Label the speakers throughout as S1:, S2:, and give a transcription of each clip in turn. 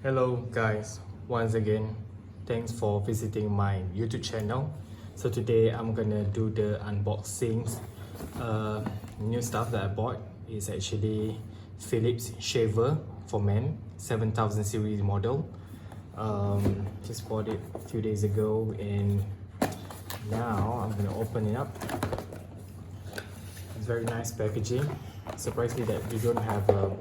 S1: Hello guys, once again, thanks for visiting my YouTube channel. So today I'm gonna do the unboxings. New stuff that I bought is actually Phillips shaver for men, 7000 series model. Just bought it a few days ago and now I'm gonna open it up. It's very nice packaging. Surprisingly that we don't have a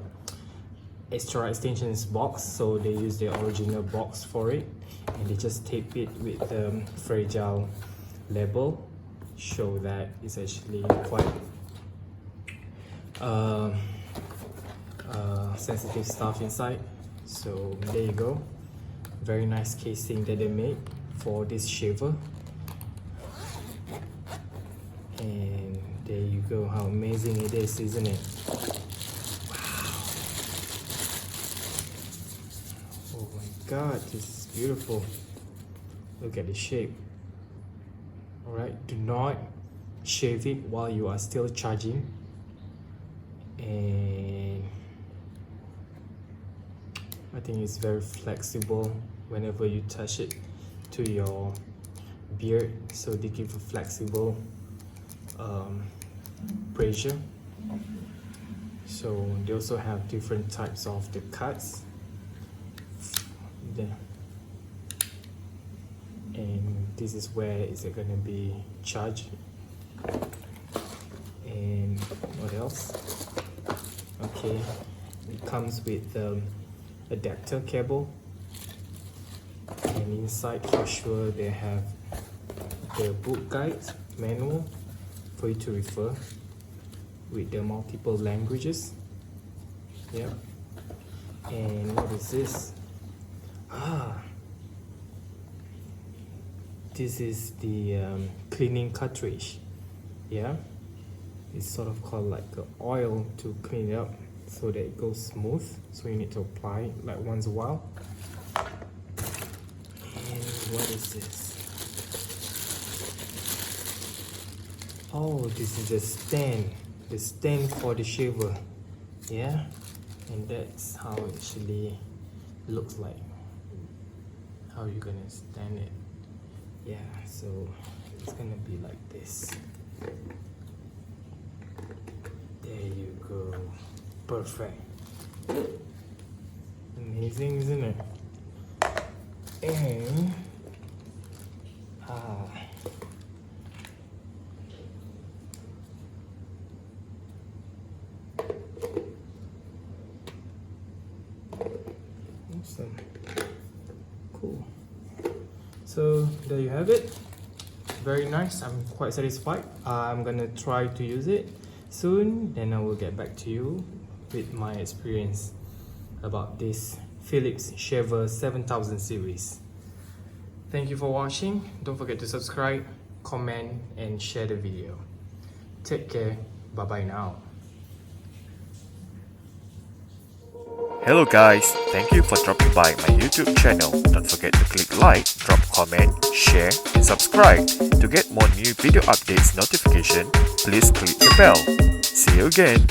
S1: extra extensions box, so they use the original box for it and they just tape it with the fragile label, show that it's actually quite sensitive stuff inside. So there you go, very nice casing that they made for this shaver, and there you go. How amazing it is, isn't it? Oh my god, this is beautiful. Look at the shape. Alright, do not shave it while you are still charging. And I think it's very flexible whenever you touch it to your beard. So they give a flexible pressure. So they also have different types of the cuts. And this is where is it gonna be charged. And what else? Okay, it comes with adapter cable, and inside for sure they have the book guide manual for you to refer with the multiple languages. Yeah. And what is this? This is the cleaning cartridge. Yeah, it's sort of called like oil to clean it up so that it goes smooth, so you need to apply it like once a while. And what is this? Oh, this is the stand for the shaver. Yeah, and that's how it actually looks like. How you're gonna stand it. Yeah, so it's gonna be like this. There you go. Perfect. Amazing, isn't it? And awesome. Cool. So there you have it. Very nice. I'm quite satisfied. I'm gonna try to use it soon, then I will get back to you with my experience about this Phillips shaver 7000 series. Thank you for watching. Don't forget to subscribe, comment and share the video. Take care. Bye bye now.
S2: Hello guys, thank you for dropping by my YouTube channel. Don't forget to click like, drop comment, share and subscribe. To get more new video updates notification, please click the bell. See you again.